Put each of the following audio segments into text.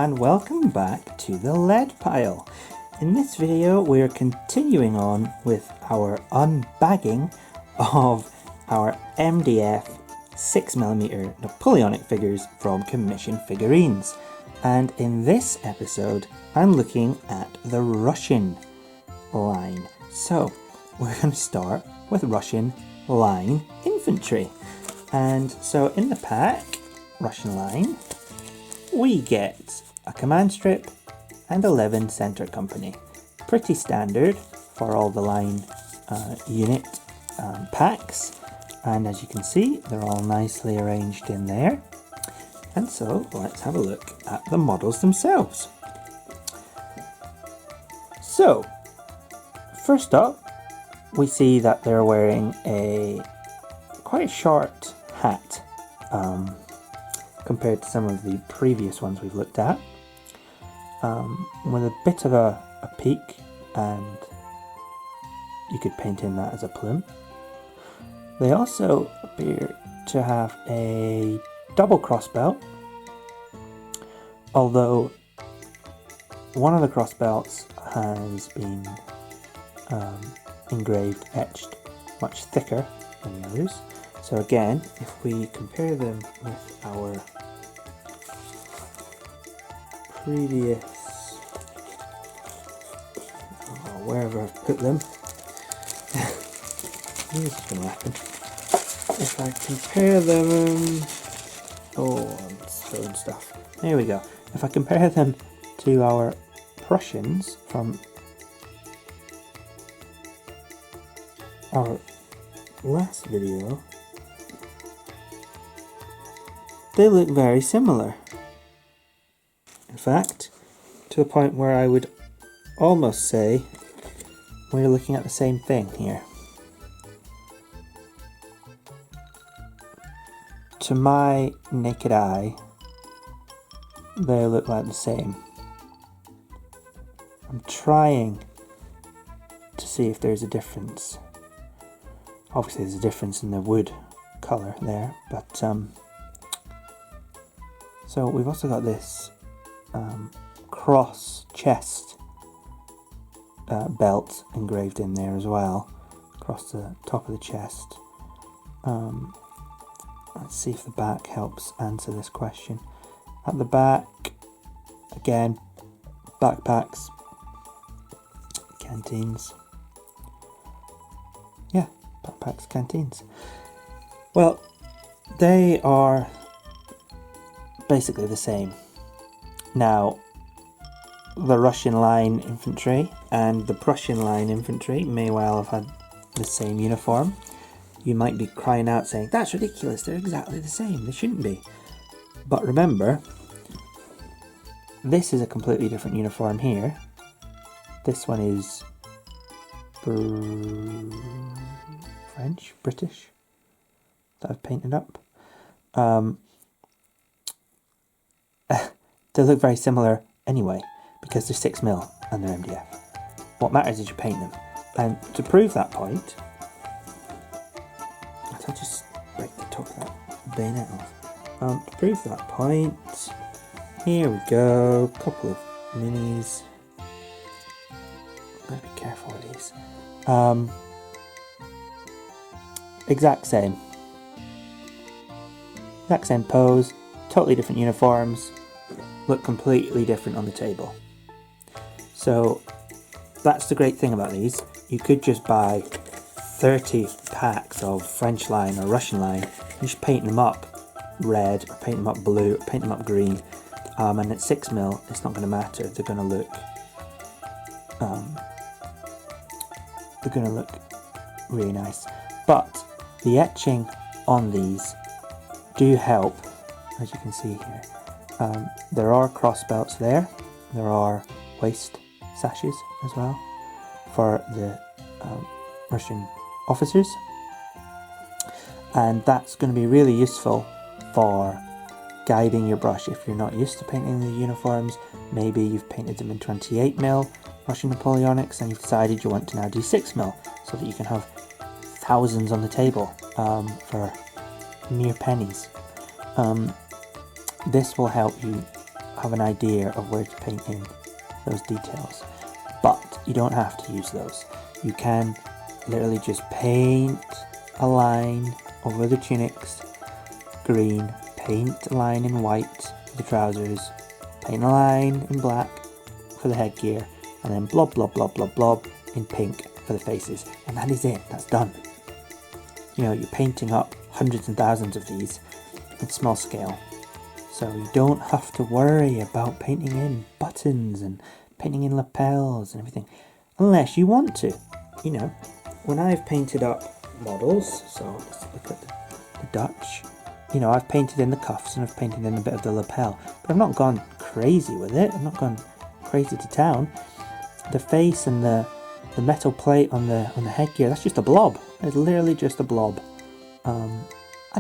and welcome back to the lead pile. In this video we're continuing on with our unbagging of our MDF 6mm Napoleonic figures from Commission Figurines. And in this episode I'm looking at the Russian line. So we're going to start with Russian line infantry. And so in the pack, Russian line, we get a command strip and 11 center company. Pretty standard for all the line unit packs, and as you can see they're all nicely arranged in there. And so let's have a look at the models themselves. So first up we see that they're wearing quite a short hat compared to some of the previous ones we've looked at, with a bit of a peak, and you could paint in that as a plume. They also appear to have a double crossbelt, although one of the crossbelts has been engraved, etched much thicker than the others. So again, if we compare them with our previous, wherever I've put them, this is going to happen. If I compare them, I'm spilling stuff. There we go. If I compare them to our Prussians from our last video, they look very similar. In fact, to the point where I would almost say we're looking at the same thing here. To my naked eye, they look like the same. I'm trying to see if there's a difference. Obviously there's a difference in the wood colour there, but so we've also got this cross chest belt engraved in there as well, across the top of the chest. Let's see if the back helps answer this question. At the back, again, backpacks, canteens. Yeah, backpacks, canteens. Well, they are basically the same. Now, the Russian line infantry and the Prussian line infantry may well have had the same uniform. You might be crying out saying, that's ridiculous, they're exactly the same, they shouldn't be. But remember, this is a completely different uniform here. This one is French, British, that I've painted up. They look very similar anyway, because they're 6mm and they're MDF. What matters is you paint them. And to prove that point, I'll just break the top of that bayonet off. To prove that point, here we go, couple of minis. Gotta be careful with these. Exact same pose, totally different uniforms, look completely different on the table. So that's the great thing about these. You could just buy 30 packs of French line or Russian line and just paint them up red, or paint them up blue, or paint them up green, and at 6mm it's not going to matter. They're going to look really nice. But the etching on these do help, as you can see here. There are cross belts there. There are waist sashes as well for the Russian officers, and that's going to be really useful for guiding your brush if you're not used to painting the uniforms. Maybe you've painted them in 28mm Russian Napoleonics and you've decided you want to now do 6mm so that you can have thousands on the table for mere pennies. This will help you have an idea of where to paint in those details. But you don't have to use those. You can literally just paint a line over the tunics, green, paint a line in white for the trousers, paint a line in black for the headgear, and then blob, blob, blob, blob, blob in pink for the faces. And that is it, that's done. You know, you're painting up hundreds and thousands of these in small scale. So you don't have to worry about painting in buttons and painting in lapels and everything, unless you want to. You know, when I've painted up models, so let's look at the Dutch, you know, I've painted in the cuffs and I've painted in a bit of the lapel, but I've not gone crazy with it. I've not gone crazy to town. The face and the metal plate on the headgear, that's just a blob. It's literally just a blob. And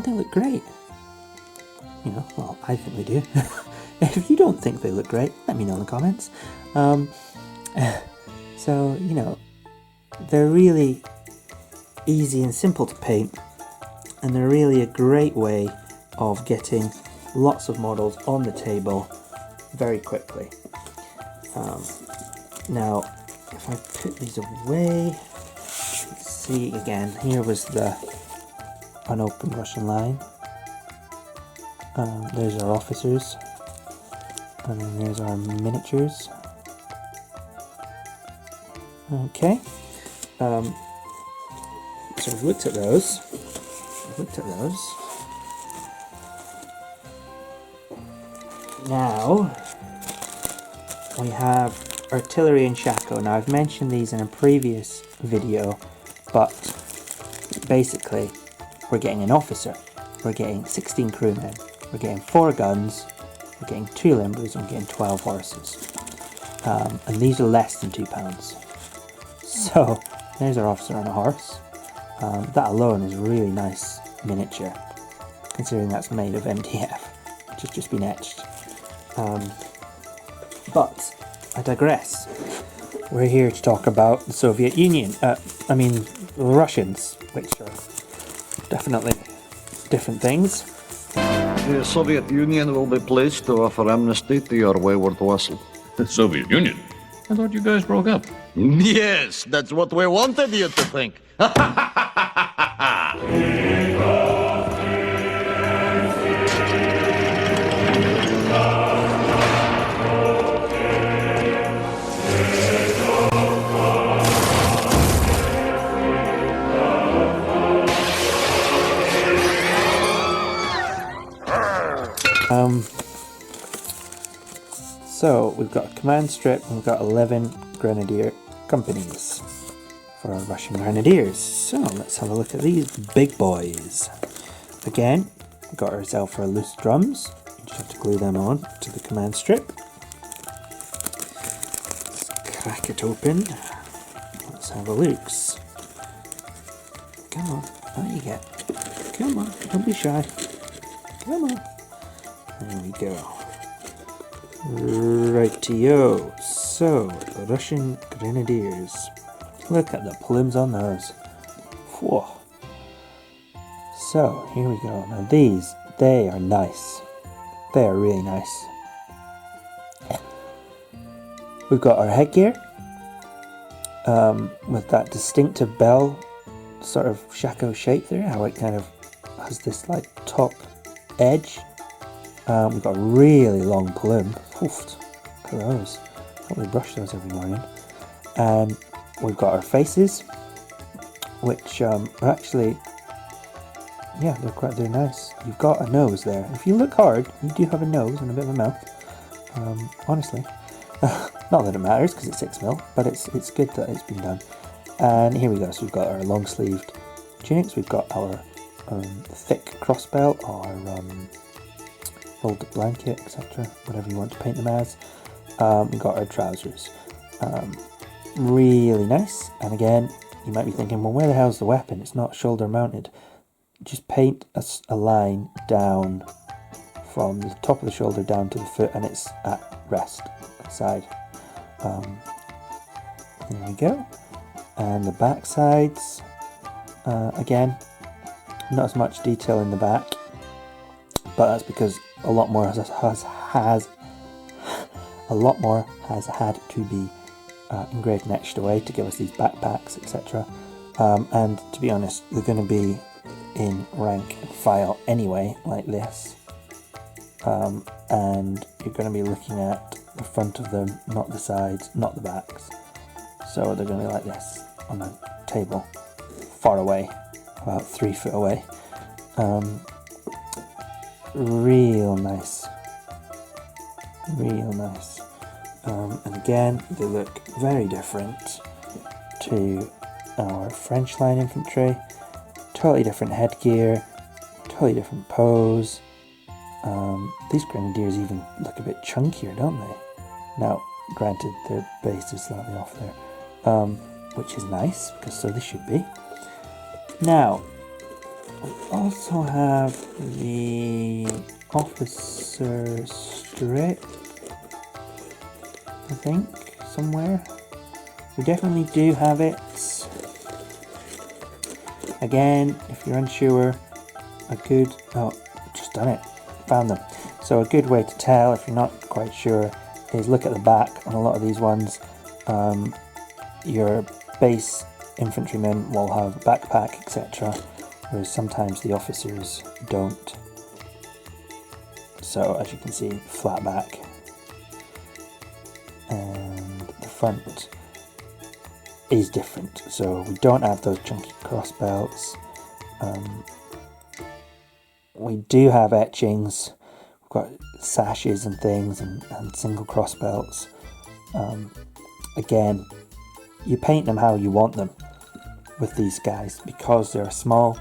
they look great. You know, well, I think they do. If you don't think they look great, let me know in the comments. So, you know, they're really easy and simple to paint, and they're really a great way of getting lots of models on the table very quickly. Now, if I put these away, let's see again, here was the unopened Russian line. There's our officers, and then there's our miniatures. Okay, so we've looked at those. Now we have artillery and shako. Now I've mentioned these in a previous video, but basically we're getting an officer, we're getting 16 crewmen, we're getting 4 guns, we're getting 2 limbers, and we're getting 12 horses. And these are less than £2. So there's our officer on a horse. That alone is a really nice miniature, considering that's made of MDF, which has just been etched. But I digress. We're here to talk about the Soviet Union. The Russians, which are definitely different things. The Soviet Union will be pleased to offer amnesty to your wayward vassal. The Soviet Union? I thought you guys broke up. Yes, that's what we wanted you to think. So we've got a command strip and we've got 11 grenadier companies for our Russian grenadiers. So let's have a look at these big boys. Again, we've got ourselves our loose drums. You just have to glue them on to the command strip. Let's crack it open. Let's have a look. Come on, out you get. Come on, don't be shy. Come on. There we go. Rightio. So, the Russian Grenadiers. Look at the plumes on those. Whoa. So, here we go. Now these, they are nice. They are really nice. We've got our headgear. With that distinctive bell sort of shako shape there. How it kind of has this like top edge. We've got a really long plume. Oof, look at those. I hope we brush those every morning. And we've got our faces, which are actually, yeah, they're nice. You've got a nose there. If you look hard, you do have a nose and a bit of a mouth. Honestly, not that it matters because it's 6mm, but it's good that it's been done. And here we go. So we've got our long-sleeved tunics. We've got our thick crossbelt, our folded blanket, etc., whatever you want to paint them as. We've got our trousers. Really nice. And again, you might be thinking, well, where the hell's the weapon? It's not shoulder mounted. Just paint a line down from the top of the shoulder down to the foot, and it's at rest at the side. There we go. And the back sides, again, not as much detail in the back, but that's because a lot more a lot more has had to be engraved and etched away to give us these backpacks, etc. And to be honest, they're going to be in rank and file anyway, like this. And you're going to be looking at the front of them, not the sides, not the backs. So they're going to be like this on a table, far away, about 3 foot away. Real nice. Real nice. And again, they look very different to our French line infantry. Totally different headgear, totally different pose. These grenadiers even look a bit chunkier, don't they? Now, granted, their base is slightly off there, which is nice, because so they should be. Now, we also have the officer strip, I think, somewhere. We definitely do have it. Again, if you're unsure, just done it, found them. So a good way to tell if you're not quite sure is look at the back on a lot of these ones. Your base infantrymen will have a backpack, etc., whereas sometimes the officers don't. So as you can see, flat back, and the front is different. So we don't have those chunky cross belts. We do have etchings. We've got sashes and things, and single cross belts. Again, you paint them how you want them with these guys because they're small.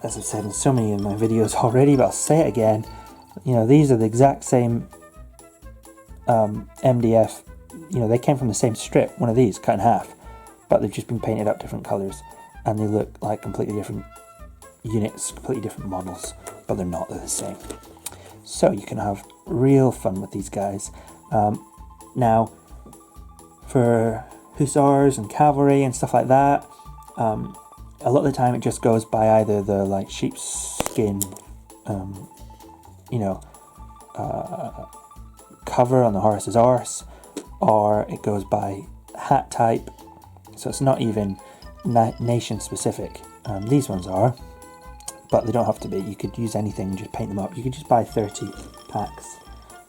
As I've said in so many of my videos already, but I'll say it again. You know, these are the exact same MDF. You know, they came from the same strip, one of these, cut in half, but they've just been painted up different colours, and they look like completely different units, completely different models, but they're not, they're the same. So you can have real fun with these guys. Now, for hussars and cavalry and stuff like that, a lot of the time it just goes by either the like sheepskin, cover on the horse's arse, or it goes by hat type. So it's not even nation specific. These ones are, but they don't have to be. You could use anything and just paint them up. You could just buy 30 packs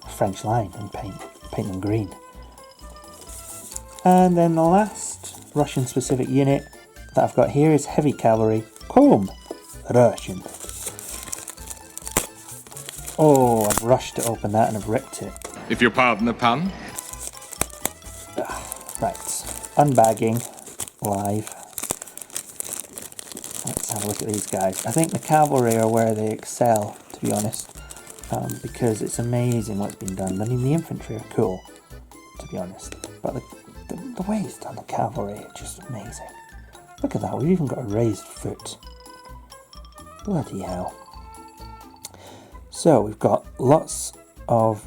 of French line and paint them green. And then the last Russian specific unit that I've got here is heavy cavalry, Comb Russian. Oh, I've rushed to open that and I've ripped it. If you pardon the pun. Right, unbagging live. Let's have a look at these guys. I think the cavalry are where they excel, to be honest, because it's amazing what's been done. I mean, the infantry are cool, to be honest, but the way it's done the cavalry is just amazing. Look at that, we've even got a raised foot. Bloody hell. So we've got lots of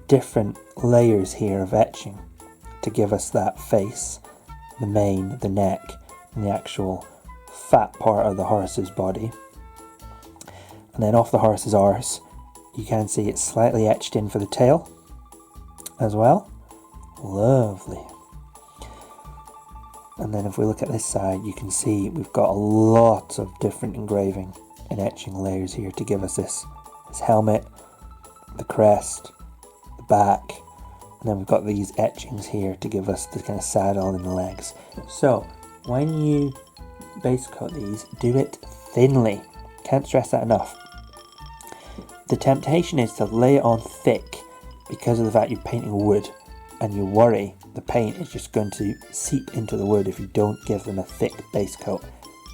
different layers here of etching to give us that face, the mane, the neck, and the actual fat part of the horse's body. And then off the horse's arse, you can see it's slightly etched in for the tail as well. Lovely. And then if we look at this side, you can see we've got a lot of different engraving and etching layers here to give us this helmet, the crest, the back, and then we've got these etchings here to give us the kind of saddle and the legs. So when you base coat these, do it thinly. Can't stress that enough. The temptation is to lay it on thick because of the fact you're painting wood, and you worry the paint is just going to seep into the wood if you don't give them a thick base coat.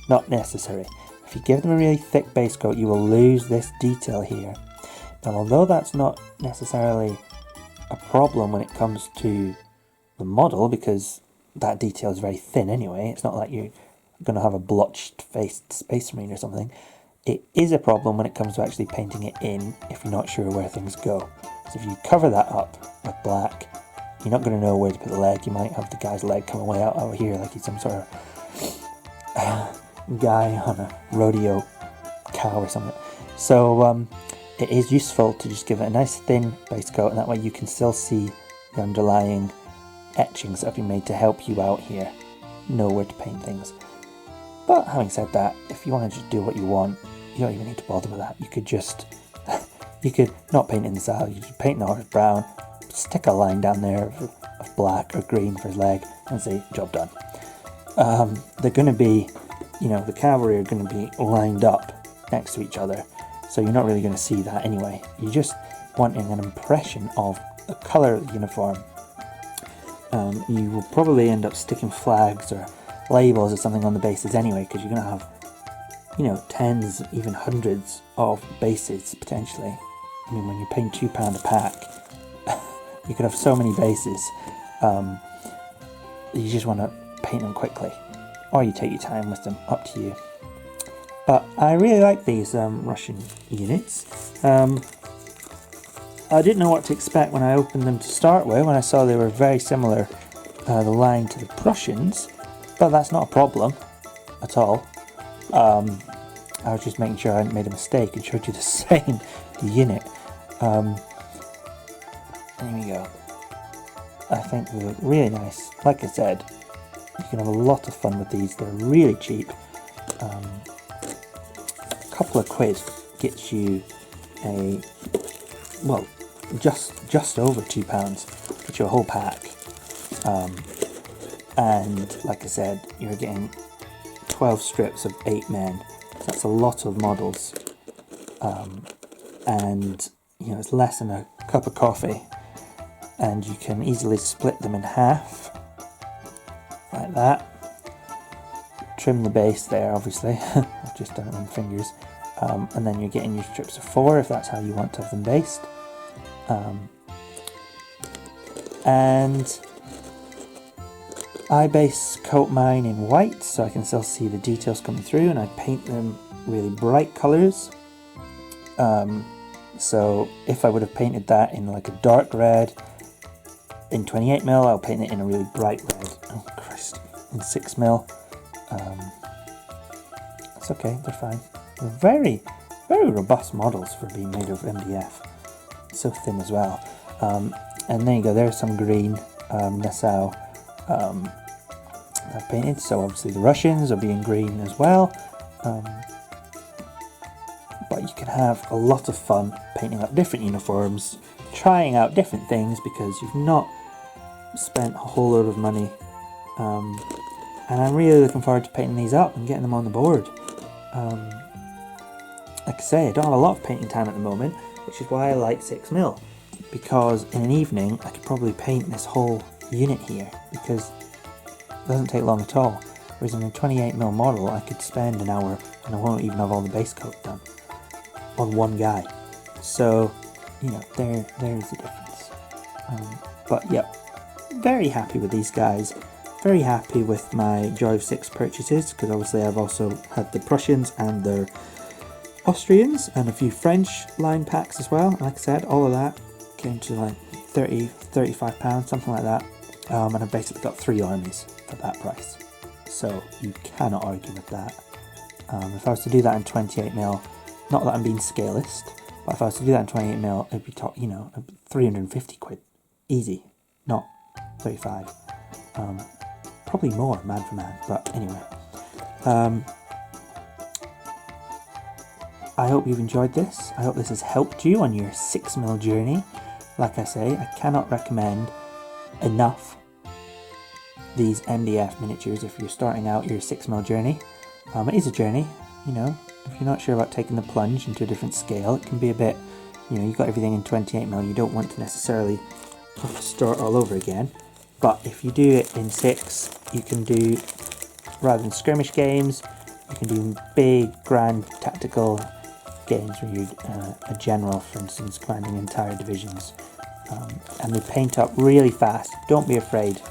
Not necessary. If you give them a really thick base coat, you will lose this detail here. Now, although that's not necessarily a problem when it comes to the model, because that detail is very thin anyway, it's not like you're going to have a blotched-faced Space Marine or something. It is a problem when it comes to actually painting it in if you're not sure where things go. So if you cover that up with black, you're not going to know where to put the leg. You might have the guy's leg coming way out over here like he's some sort of guy on a rodeo cow or something. So it is useful to just give it a nice thin base coat, and that way you can still see the underlying etchings that have been made to help you out here know where to paint things. But having said that, if you want to just do what you want, you don't even need to bother with that. You could just, you could not paint in the style, you could paint the horse brown, stick a line down there of black or green for his leg, and say, job done. They're going to be, you know, the cavalry are going to be lined up next to each other, so you're not really going to see that anyway. You're just wanting an impression of the colour of the uniform. You will probably end up sticking flags or labels or something on the bases anyway, because you're going to have, you know, tens, even hundreds of bases potentially. I mean, when you're paying £2 a pack, you could have so many bases. You just want to paint them quickly, or you take your time with them, up to you. But I really like these Russian units. I didn't know what to expect when I opened them to start with, when I saw they were very similar, the line to the Prussians, but that's not a problem at all. I was just making sure I hadn't made a mistake and showed you the same unit. There we go. I think they look really nice. Like I said, you can have a lot of fun with these. They're really cheap. A couple of quid gets you a, well, just over £2, gets you a whole pack. And like I said, you're getting 12 strips of 8 men. So that's a lot of models. And you know, it's less than a cup of coffee, and you can easily split them in half like that. Trim the base there, obviously. I've just done it with my fingers. And then you're getting your strips of 4 if that's how you want to have them based. And I base coat mine in white so I can still see the details coming through, and I paint them really bright colours. So if I would have painted that in like a dark red in 28mm, I'll paint it in a really bright red. Oh Christ, in 6mm. It's okay, they're fine. They're very, very robust models for being made of MDF. So thin as well. And there you go, there's some green Nassau I've painted. So obviously the Russians are being green as well. But you can have a lot of fun painting up different uniforms, trying out different things, because you've not spent a whole load of money. And I'm really looking forward to painting these up and getting them on the board. Like I say, I don't have a lot of painting time at the moment, which is why I like 6mm, because in an evening I could probably paint this whole unit here, because it doesn't take long at all. Whereas in a 28mm model I could spend an hour and I won't even have all the base coat done on one guy. So, you know, there's the difference. But yeah, very happy with these guys. Very happy with my Joy of 6 purchases, because obviously I've also had the Prussians and the Austrians and a few French line packs as well. Like I said, all of that came to like £30–35, something like that. And I've basically got 3 armies for that price. So you cannot argue with that. If I was to do that in 28mm, not that I'm being scalist, but if I was to do that in 28mm, it'd be, you know, 350 quid. Easy. Not 35. Probably more, man for man, but anyway. I hope you've enjoyed this. I hope this has helped you on your 6mm journey. Like I say, I cannot recommend enough these MDF miniatures if you're starting out your 6mm journey. It is a journey, you know. If you're not sure about taking the plunge into a different scale, it can be a bit, you know, you've got everything in 28mm, you don't want to necessarily have to start all over again. But if you do it in 6, you can do, rather than skirmish games, you can do big, grand, tactical games where you're a general, for instance, commanding entire divisions. And they paint up really fast. Don't be afraid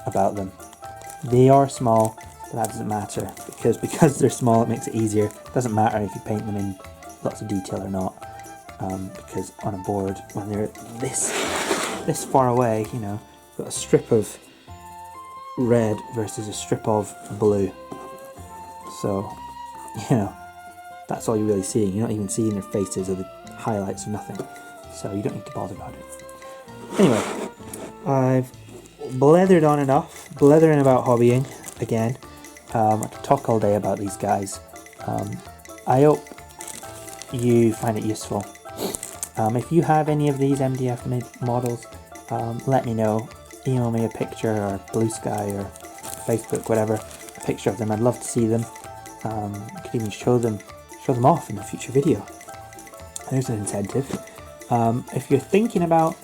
about them. They are small, but that doesn't matter, because they're small, it makes it easier. It doesn't matter if you paint them in lots of detail or not, because on a board, when they're this far away, you know, got a strip of red versus a strip of blue. So, you know, that's all you're really seeing. You're not even seeing their faces or the highlights or nothing, so you don't need to bother about it. Anyway, I've blethered on enough, blethering about hobbying again. I could talk all day about these guys. I hope you find it useful. If you have any of these MDF models, let me know. Email me a picture, or Blue Sky, or Facebook, whatever, a picture of them. I'd love to see them. You could even show them off in a future video. There's an incentive. If you're thinking about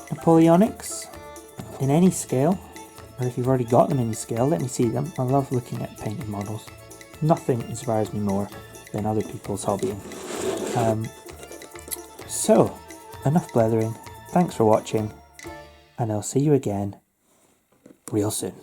Napoleonics in any scale, or if you've already got them in any scale, let me see them. I love looking at painted models. Nothing inspires me more than other people's hobbying. So, enough blethering. Thanks for watching, and I'll see you again real soon.